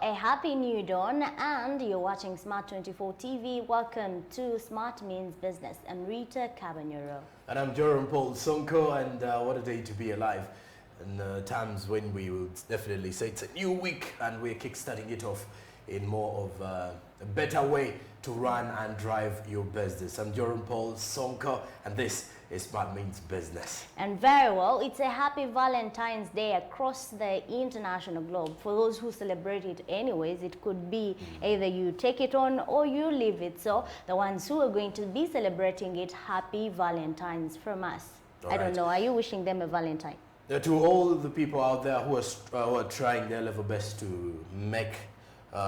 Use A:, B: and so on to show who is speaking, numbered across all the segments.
A: a happy new dawn, and you're watching Smart 24 TV. Welcome to Smart Means Business. I'm Rita Cabanyoro.
B: And I'm Jerome Paul Sonko, and what a day to be alive. And times when we would definitely say it's a new week and we're kickstarting it off in more of a better way to run and drive your business. I'm Jerome Paul Sonko, and this is Smart Means Business.
A: And very well, it's a happy Valentine's Day across the international globe. For those who celebrate it anyways, it could be either you take it on or you leave it. So the ones who are going to be celebrating it, happy Valentine's from us. I don't know, are you wishing them a Valentine?
B: To all the people out there who are trying their level best to make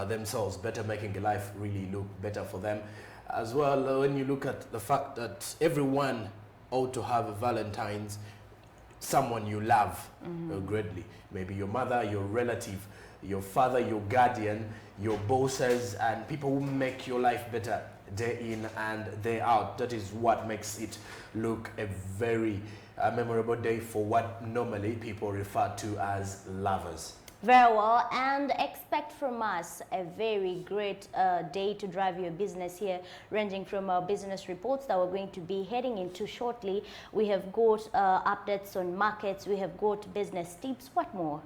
B: themselves better, making life really look better for them. As well, when you look at the fact that everyone ought to have a Valentine's, someone you love greatly. Maybe your mother, your relative, your father, your guardian, your bosses, and people who make your life better day in and day out. That is what makes it look a very memorable day for what normally people refer to as lovers.
A: Very well, and expect from us a very great day to drive your business here, ranging from our business reports that we're going to be heading into shortly. We have got updates on markets, we have got business tips, what more?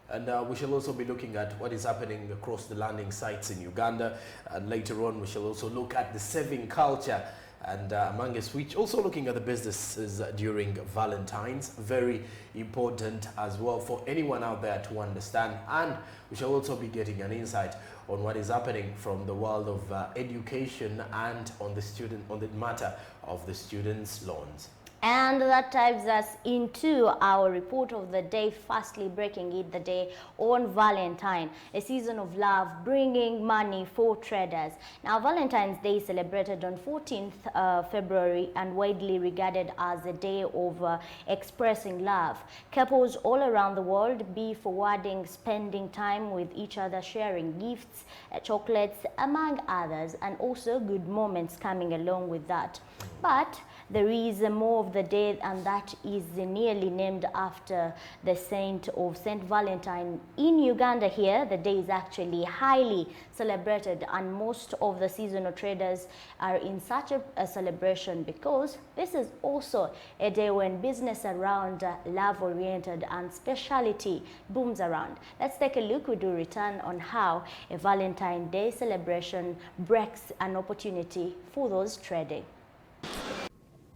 B: And we shall also be looking at what is happening across the landing sites in Uganda, and later on we shall also look at the saving culture, and among us, which also looking at the businesses during Valentine's, very important as well for anyone out there to understand. And we shall also be getting an insight on what is happening from the world of education and on the matter of the students' loans.
A: And that dives us into our report of the day, firstly breaking it the day on Valentine, a season of love, bringing money for traders. Now, Valentine's Day is celebrated on 14th February and widely regarded as a day of expressing love. Couples all around the world be forwarding, spending time with each other, sharing gifts, chocolates, among others, and also good moments coming along with that. But there is more of the day, and that is nearly named after the saint of Saint Valentine. In Uganda here, the day is actually highly celebrated, and most of the seasonal traders are in such a celebration because this is also a day when business around love-oriented and speciality booms around. Let's take a look. We do return on how a Valentine Day celebration breaks an opportunity for those trading.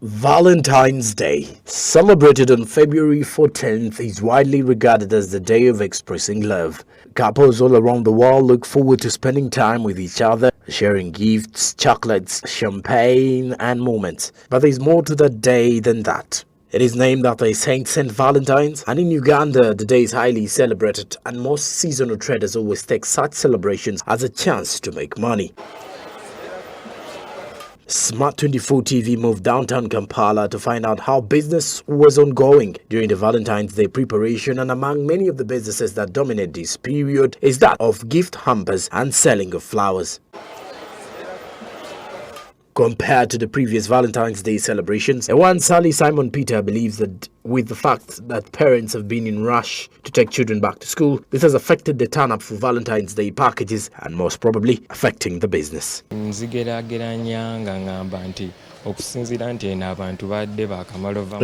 C: Valentine's Day, celebrated on February 14th, is widely regarded as the day of expressing love. Couples all around the world look forward to spending time with each other, sharing gifts, chocolates, champagne, and moments. But there's more to that day than that. It is named after Saint Valentine's, and in Uganda, the day is highly celebrated, and most seasonal traders always take such celebrations as a chance to make money. Smart 24 TV moved downtown Kampala to find out how business was ongoing during the Valentine's Day preparation, and among many of the businesses that dominate this period is that of gift hampers and selling of flowers. Compared to the previous Valentine's Day celebrations, one Sally Simon Peter believes that with the fact that parents have been in rush to take children back to school, this has affected the turn-up for Valentine's Day packages and most probably affecting the business. In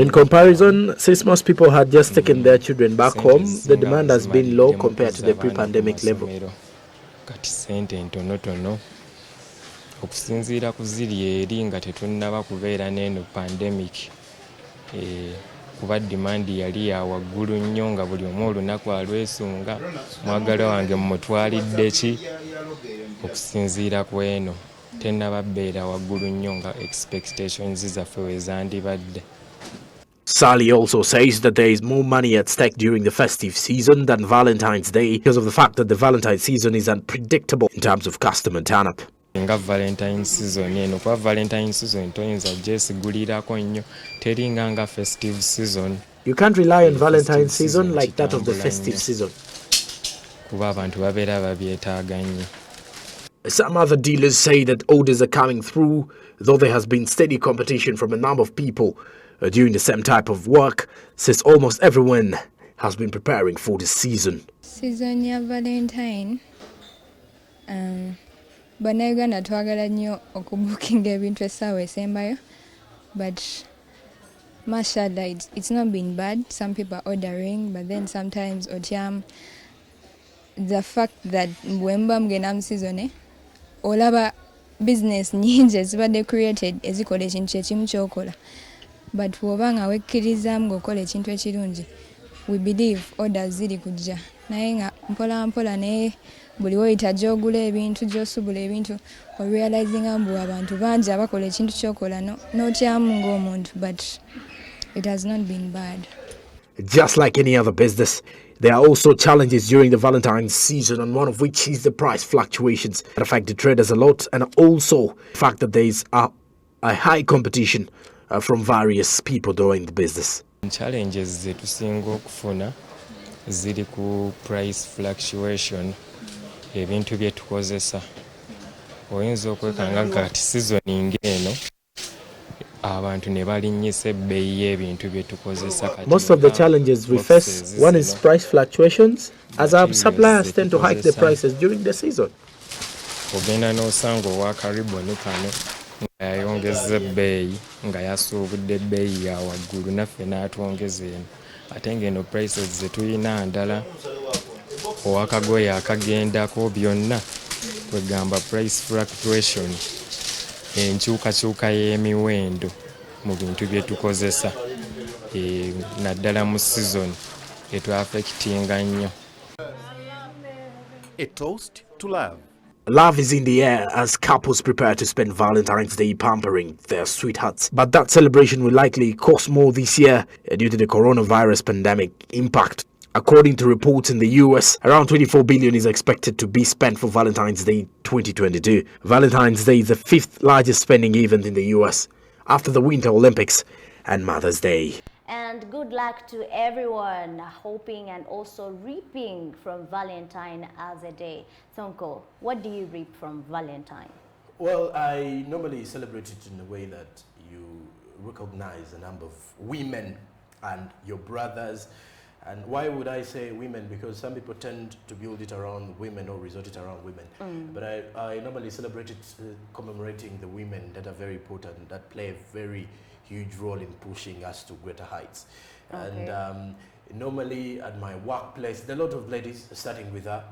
C: comparison, since most people had just taken their children back home, the demand has been low compared to the pre-pandemic level.
D: Okusinziira ku ziri eri nga tetunnaba kubeera n'eno pandemic, kuba demand yali ya waggulu nnyo nga buli omu olunaku alwesunga, mwagala wange mmutwalidde ki? Okusinziira ku eno tennaba beera waggulu nnyo nga expectations zaffe we zandibadde.
C: Sally also says that there is more money at stake during the festive season than Valentine's Day because of the fact that the Valentine season is unpredictable in terms of customer turn-up.
D: Nga Valentine season eno, kuba Valentine season toyinza gyesigulirako nnyo, teringa nga festive season.
C: You can't rely on Valentine season like that of the festive season.
D: Kuba abantu babeera babyetaaga nnyo.
C: Some other dealers say that orders are coming through, though there has been steady competition from a number of people doing the same type of work, since almost everyone has been preparing for the season.
E: Season ya Valentine Bannayuganda twagala nnyo okubukinga ebintu essaawa esembayo, but mashallah it's not been bad. Some people are ordering, but then sometimes otyam the fact that bwemba mugenda mu season olaba business nyingi ezibadde created ezikola ekintu kyekimu kyokola, but bw'oba nga wekkirizamu ng'okola ekintu ekirungi, we believe orders ziri kujja, naye nga mpola mpola naye buli woyita gy'ogula ebintu gy'osubula ebintu orealizinga mbu abantu bangi abakola ekintu kyokola n'otyamu ng'omuntu, but it has not been bad.
C: Just like any other business, there are also challenges during the Valentine's season, and one of which is the price fluctuations that affect the traders a lot, and also the fact that there is a high competition from various people doing the business.
D: Challenges ze tusinga okufuna ziri ku price fluctuation ebintu bye tukozesa. Oyinza okwekanga kati seasoning eno abantu ne balinnyisa ebbeeyi y'ebintu bye tukozesa.
C: Most of the challenges we face, one is price fluctuations, as our suppliers tend to hike the prices during the season.
D: Ogenda n'osanga owa kariboni kano nga yayongeza ebbeeyi nga yasuubudde ebbeeyi ya waggulu, naffe n'atwongeza eno, ate ng'eno prices ze tuyina ndala. Owakagoye akagendako byonna kwegamba price fluctuation, enkyukakyuka y'emiwendo mu bintu bye tukozesa, naddala mu season etwafekitinga nnyo.
F: A toast to love.
C: Love is in the air as couples prepare to spend Valentine's Day pampering their sweethearts. But that celebration will likely cost more this year due to the coronavirus pandemic impact. According to reports in the US, around $24 billion is expected to be spent for Valentine's Day 2022. Valentine's Day is the 5th largest spending event in the US after the Winter Olympics and Mother's Day.
A: And good luck to everyone hoping and also reaping from Valentine as a day. Sonko, what do you reap from Valentine?
B: Well, I normally celebrate it in a way that you recognize a number of women and your brothers. And why would I say women? Because some people tend to build it around women or resort it around women. But I normally celebrate it commemorating the women that are very important, that play a very huge role in pushing us to greater heights.
A: Okay.
B: And normally at my workplace, there are a lot of ladies, starting with her.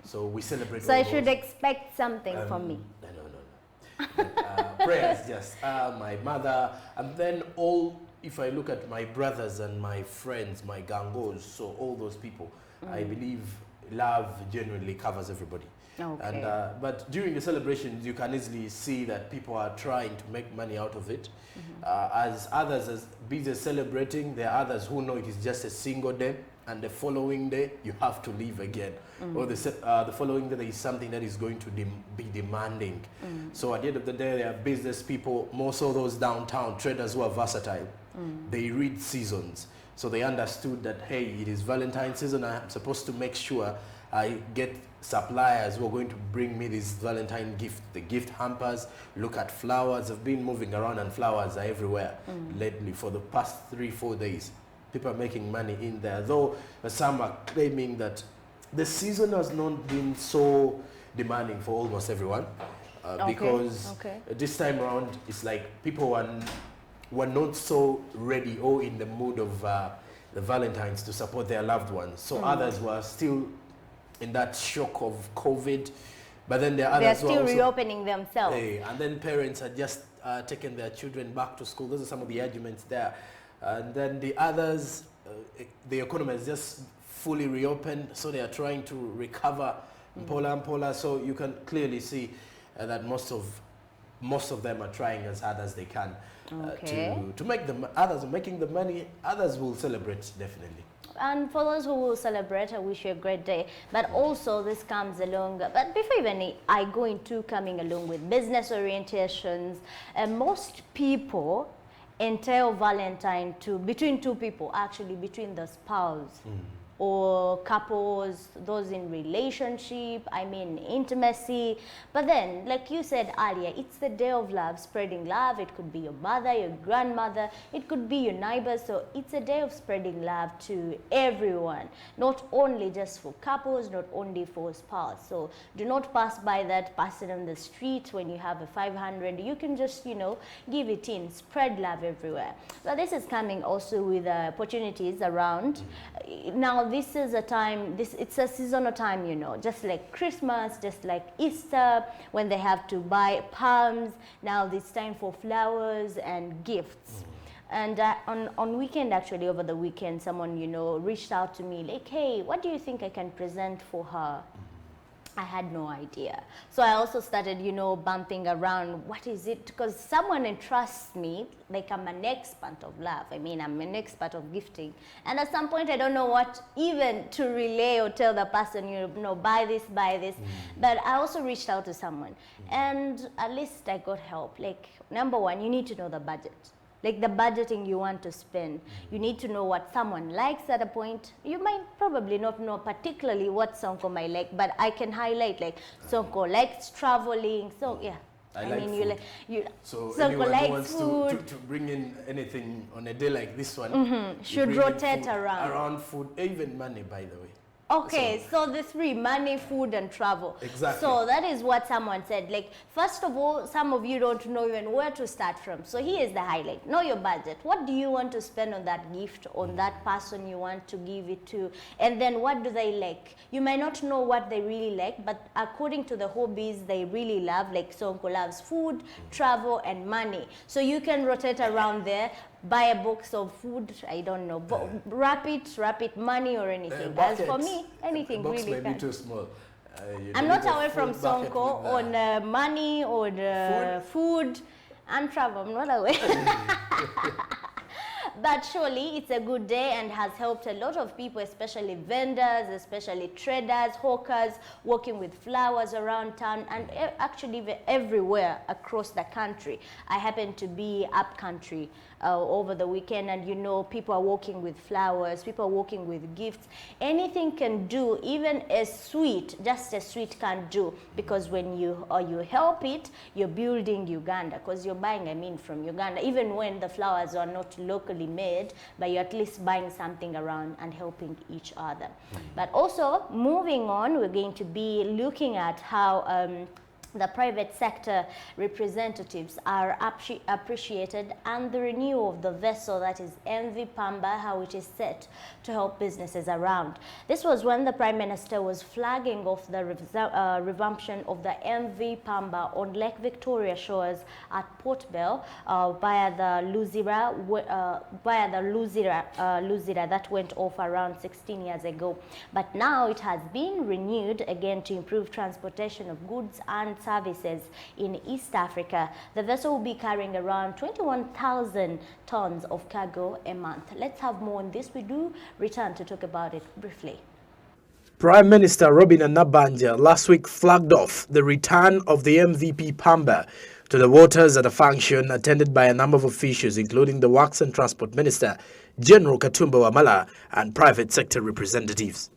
B: So we celebrate.
A: So I should expect something from me?
B: No. Prayers, just my mother, and then if I look at my brothers and my friends, my gangos, so all those people, I believe love genuinely covers everybody.
A: Okay.
B: And, but during the celebrations, you can easily see that people are trying to make money out of it. As others are busy celebrating, there are others who know it is just a single day, and the following day you have to leave again. Or the following day there is something that is going to be demanding. So at the end of the day, there are business people, more so those downtown traders who are versatile. They read seasons. So they understood that, hey, it is Valentine's season, I'm supposed to make sure I get suppliers who are going to bring me this Valentine gift, the gift hampers. Look at flowers. I've been moving around and flowers are everywhere lately for the past 3-4 days. People are making money in there, though some are claiming that the season has not been so demanding for almost everyone because this time around it's like people were not so ready or in the mood of the Valentines to support their loved ones. So others were still in that shock of COVID, but then there are others
A: They're still reopening themselves.
B: And then parents are just taking their children back to school. Those are some of the arguments there. And then the others, the economy is just fully reopened, so they are trying to recover Pola. So you can clearly see that most of them are trying as hard as they can to make them. Others are making the money. Others will celebrate definitely.
A: And for those who will celebrate, I wish you a great day. But also this comes along, but before even I go into coming along with business orientations, most people entail Valentine between two people, actually between the spouse. or couples, those in relationship, I mean intimacy. But then, like you said earlier, it's the day of love, spreading love. It could be your mother, your grandmother, it could be your neighbors. So it's a day of spreading love to everyone, not only just for couples, not only for spouse. So do not pass by that person on the street when you have a 500. You can just, you know, give it in, spread love everywhere. So this is coming also with opportunities around. Now this is a time, it's a seasonal time, you know, just like Christmas, just like Easter, when they have to buy palms. Now it's time for flowers and gifts. And on weekend, actually, over the weekend, someone, you know, reached out to me like, hey, what do you think I can present for her? I had no idea. So I also started, you know, bumping around, what is it? Because someone entrusts me, like I'm an expert of love. I mean, I'm an expert of gifting. And at some point, I don't know what even to relay or tell the person, you know, buy this, buy this. But I also reached out to someone. And at least I got help. Like, number one, you need to know the budget. Like the budgeting you want to spend. You need to know what someone likes at a point. You might probably not know particularly what Sonko might like, but I can highlight like Sonko likes traveling. So yeah.
B: I like
A: mean,
B: food. So
A: Sonko
B: anyone
A: likes
B: who wants
A: food.
B: to bring in anything on a day like this one,
A: Should rotate around.
B: Around food, even money, by the way.
A: Okay, so the three, money, food, and travel.
B: Exactly.
A: So that is what someone said. Like, first of all, some of you don't know even where to start from. So here is the highlight. Know your budget. What do you want to spend on that gift, on that person you want to give it to? And then what do they like? You might not know what they really like, but according to the hobbies they really love, like Sonko loves food, travel, and money. So you can rotate around there. Buy a box of food, I don't know, wrap it, money or anything. As for me, anything
B: box
A: really
B: may
A: can.
B: be too small.
A: I'm not away from Sonko on money or food and travel. I'm not away. But surely it's a good day and has helped a lot of people, especially vendors, especially traders, hawkers, working with flowers around town and actually everywhere across the country. I happen to be up country over the weekend, and you know, people are working with flowers, people are working with gifts. Anything can do, even a sweet, just a sweet can do, because when you help it, you're building Uganda, because you're buying, I mean, from Uganda, even when the flowers are not locally made, but you're at least buying something around and helping each other. But also, moving on, we're going to be looking at how the private sector representatives are appreciated, and the renewal of the vessel that is MV PAMBA, how it is set to help businesses around. This was when the Prime Minister was flagging off the resumption of the MV PAMBA on Lake Victoria shores at Port Bell via the Luzira that went off around 16 years ago. But now it has been renewed again to improve transportation of goods and services in East Africa. The vessel will be carrying around 21,000 tons of cargo a month. Let's have more on this. We do return to talk about it briefly.
C: Prime Minister Robin Anabanja last week flagged off the return of the MVP PAMBA to the waters at a function attended by a number of officials, including the Works and Transport Minister, General Katumba Wamala, and private sector representatives.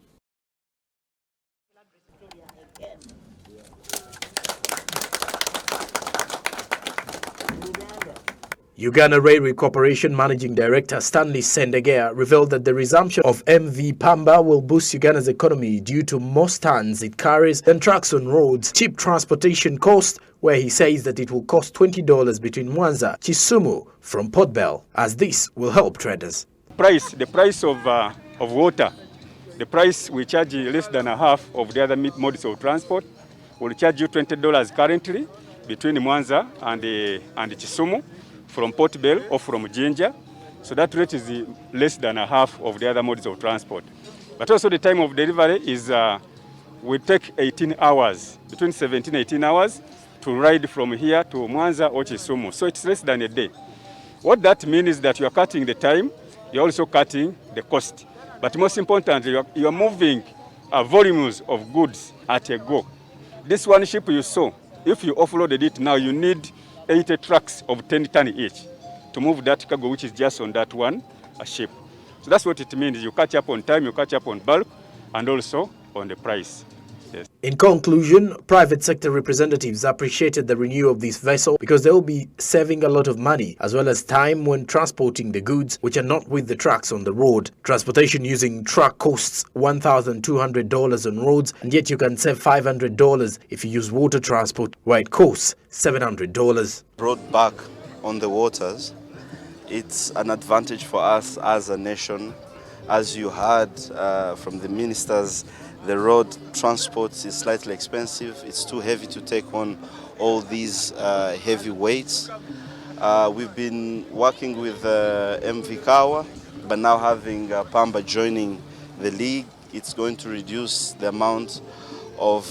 C: Uganda Railway Corporation Managing Director Stanley Sendegea revealed that the resumption of MV PAMBA will boost Uganda's economy due to more tons it carries than trucks on roads, cheap transportation cost, where he says that it will cost $20 between Mwanza, Kisumu from Port Bell, as this will help traders.
F: The price of water, the price we charge less than a half of the other modes of transport. We'll charge you $20 currently between Mwanza and Kisumu, from Port Bell or from Jinja. So that rate is less than a half of the other modes of transport. But also the time of delivery is, we take 18 hours, between 17 and 18 hours to ride from here to Mwanza or Kisumu. So it's less than a day. What that means is that you are cutting the time, you're also cutting the cost. But most importantly, you are moving volumes of goods at a go. This one ship you saw, if you offloaded it now, you need 80 trucks of 10 tons each to move that cargo, which is just on that one ship. So that's what it means. You catch up on time, you catch up on bulk, and also on the price. Yes.
C: In conclusion, private sector representatives appreciated the renewal of this vessel because they will be saving a lot of money as well as time when transporting the goods which are not with the trucks on the road. Transportation using truck costs $1,200 on roads, and yet you can save $500 if you use water transport, where it costs $700.
G: Brought back on the waters, it's an advantage for us as a nation. As you heard from the ministers, the road transport is slightly expensive. It's too heavy to take on all these heavy weights. We've been working with MV Kawa, but now having PAMBA joining the league, it's going to reduce the amount of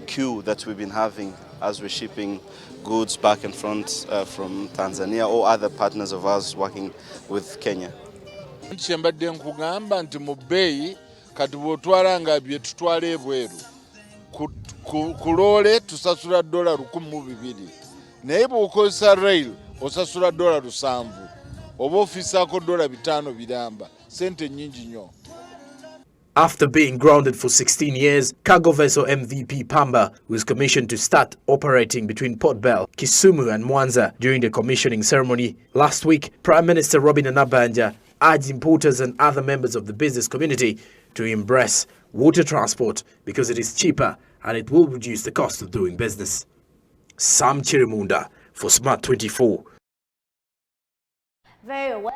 G: queue that we've been having as we're shipping goods back and front from Tanzania or other partners of ours working with Kenya.
H: Kyembadde nkugamba nti mu bbeeyi kati bw'otwalanga bye tutwala ebweru ku loole tusasula $1,200 naye bw'okozesa rail osasula $7 oba ofiisaako $5 biramba, sente nnyingi nnyo.
C: After being grounded for 16 years, cargo vessel MVP PAMBA was commissioned to start operating between Port Bell, Kisumu and Mwanza. During the commissioning ceremony last week, Prime Minister Robin Anabanja urged importers and other members of the business community to embrace water transport because it is cheaper and it will reduce the cost of doing business. Sam Chirimunda for Smart 24.
A: Very well.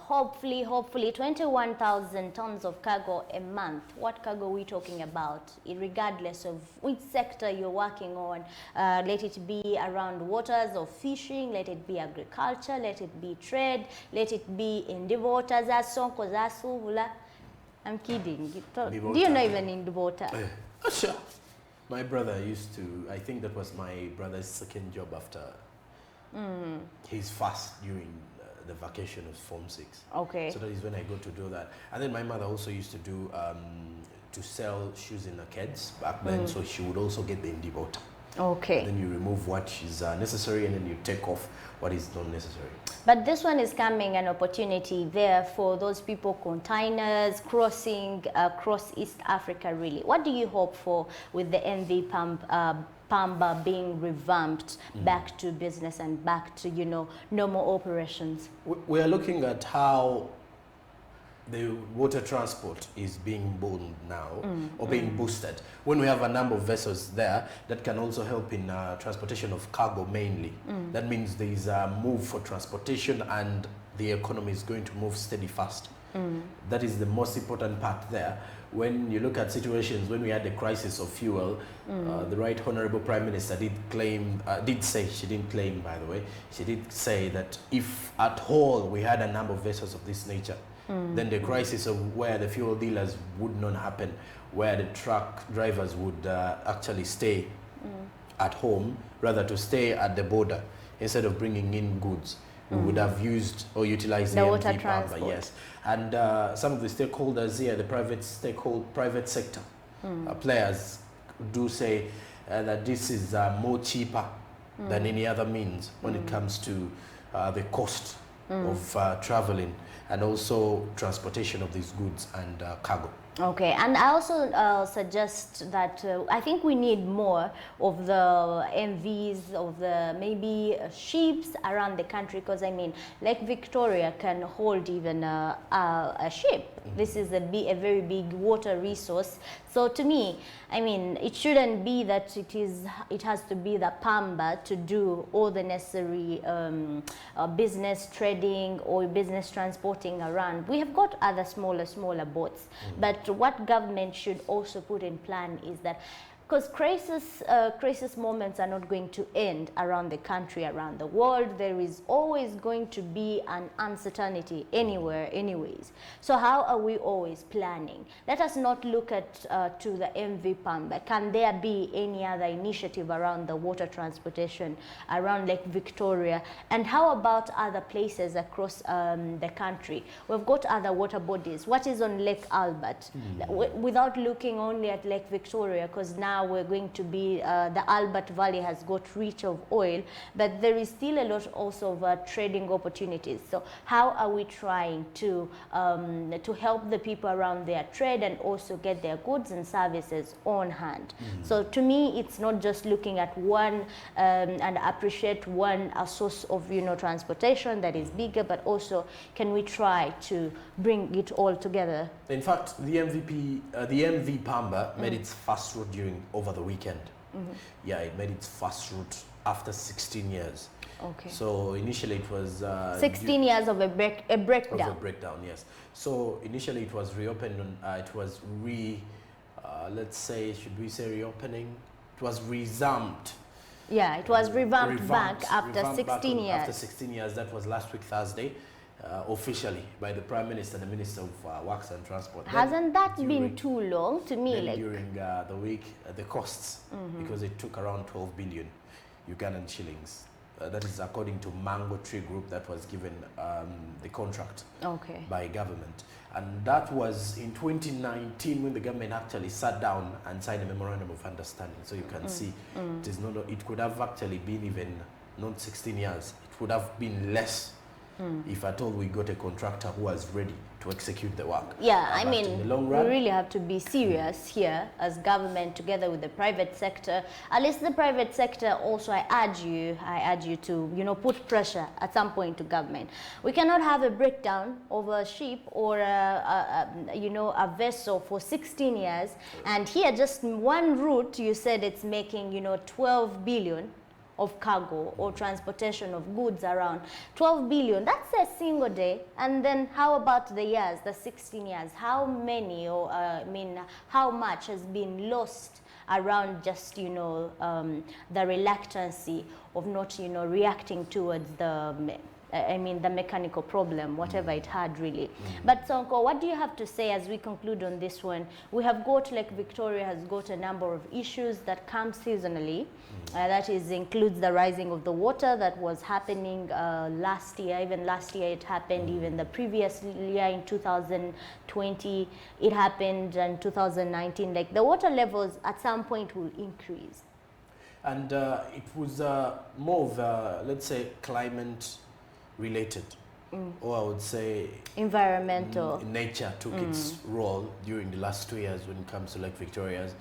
A: Hopefully 21,000 tons of cargo a month. What cargo are we talking about? Regardless of which sector you're working on, let it be around waters or fishing, let it be agriculture, let it be trade, let it be in the waters. I'm kidding. Do you know even in the water?
B: Sure. My brother used to, I think that was my brother's second job after his first during the vacation of Form 6.
A: Okay.
B: So that is when I got to do that. And then my mother also used to do, to sell shoes in arcades back then, so she would also get the indie water.
A: Okay.
B: Then you remove what is necessary and then you take off what is not necessary.
A: But this one is coming an opportunity there for those people, containers, crossing across East Africa really. What do you hope for with the MV PAMBA being revamped back to business and back to, you know, normal operations?
B: We are looking at how the water transport is being boomed now or being boosted. When we have a number of vessels there that can also help in transportation of cargo mainly. That means there is a move for transportation and the economy is going to move steady fast. That is the most important part there. When you look at situations when we had the crisis of fuel, the Right Honorable Prime Minister did say, she didn't claim by the way, she did say that if at all we had a number of vessels of this nature, then the crisis of where the fuel dealers would not happen, where the truck drivers would actually stay at home, rather to stay at the border instead of bringing in goods. We would have used or utilized the
A: water
B: MV
A: transport.
B: PAMBA, yes. And some of the stakeholders here, the private sector players do say that this is more cheaper than any other means when it comes to the cost of traveling and also transportation of these goods and cargo.
A: Okay, and I also suggest that I think we need more of the MVs, of the maybe ships around the country, because I mean, Lake Victoria can hold even a ship. This is a very big water resource. So to me, I mean, it shouldn't be that it has to be the PAMBA to do all the necessary business trading or business transporting around. We have got other smaller boats, but what government should also put in plan is that, because crisis moments are not going to end around the country, around the world. There is always going to be an uncertainty anywhere anyways. So how are we always planning? Let us not look at to the MV PAMBA. Can there be any other initiative around the water transportation around Lake Victoria? And how about other places across the country? We've got other water bodies. What is on Lake Albert? Without looking only at Lake Victoria, because now now we're going to be, the Albert Valley has got rich of oil, but there is still a lot also of trading opportunities. So how are we trying to help the people around their trade and also get their goods and services on hand? So to me, it's not just looking at one and appreciate one source of transportation that is bigger, but also can we try to bring it all together?
B: In fact, the MV PAMBA made its first route over the weekend. Yeah, it made its first route after 16 years.
A: Okay.
B: So initially it was
A: 16 years of a breakdown.
B: Of a breakdown, yes. So initially it was reopened. It was let's say, should we say reopening? It was revamped.
A: Yeah, it was revamped back after 16 years.
B: After 16 years, that was last week Thursday, officially by the Prime Minister, the Minister of Works and Transport.
A: Hasn't that been too long to me? Like
B: during the week, the costs, because it took around 12 billion Ugandan shillings. That is according to Mango Tree Group that was given the contract by government. And that was in 2019 when the government actually sat down and signed a memorandum of understanding. So you can see it is not, it could have actually been even not 16 years. It would have been less if at all we got a contractor who was ready to execute the work.
A: Yeah, I mean,
B: in the long run,
A: we really have to be serious here as government together with the private sector. At least the private sector also, I urge you to, put pressure at some point to government. We cannot have a breakdown of a ship or a vessel for 16 years. And here, just one route, you said it's making, 12 billion of cargo or transportation of goods around 12 billion. That's a single day. And then how about the years, the 16 years? How many, or how much has been lost around just, the reluctancy of not, reacting towards the mechanical problem, whatever it had really. But Sonko, what do you have to say as we conclude on this one? We have got, Lake Victoria has got a number of issues that come seasonally. That includes the rising of the water that was happening last year. Even last year it happened, even the previous year in 2020 it happened, and 2019. Like the water levels at some point will increase.
B: And it was more of, let's say, climate related, or I would say
A: environmental.
B: Nature took its role during the last 2 years when it comes to Lake Victoria's.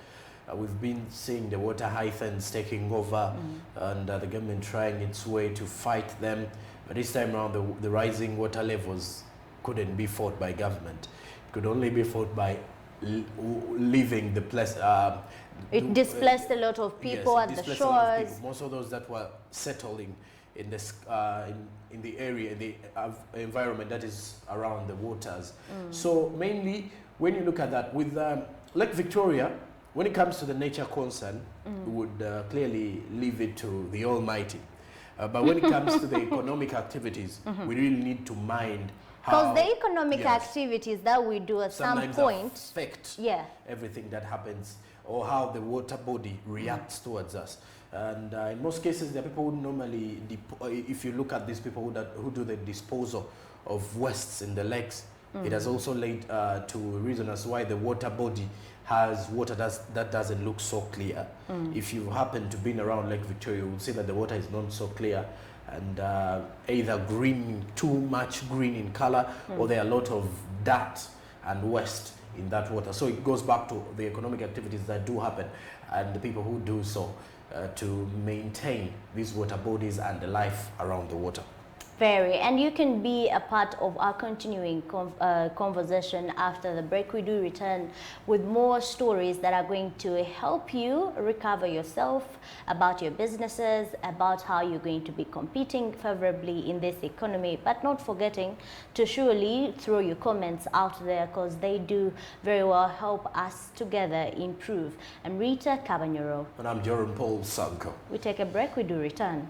B: We've been seeing the water hyacinths taking over, and the government trying its way to fight them. But this time around, the rising water levels couldn't be fought by government. It could only be fought by leaving the place.
A: It displaced a lot of people at the shores.
B: Most of those that were settling in this in the area, in the environment that is around the waters. So mainly, when you look at that, with Lake Victoria, when it comes to the nature concern, we would clearly leave it to the Almighty. But when it comes to the economic activities, we really need to mind
A: because the economic activities that we do at some point
B: affect
A: everything
B: that happens, or how the water body reacts towards us. And in most cases, the people who normally, if you look at these people who do the disposal of wastes in the lakes, it has also led to a reason as why the water body has water that doesn't look so clear. If you happen to be around Lake Victoria, you will see that the water is not so clear, and either green, too much green in color, or there are a lot of dirt and waste in that water. So it goes back to the economic activities that do happen and the people who do so to maintain these water bodies and the life around the water.
A: Very, and you can be a part of our continuing conversation after the break. We do return with more stories that are going to help you recover yourself, about your businesses, about how you're going to be competing favorably in this economy, but not forgetting to surely throw your comments out there, because they do very well help us together improve. I'm Rita Cabanyoro.
B: And I'm Jerome Paul Sanko.
A: We take a break, we do return.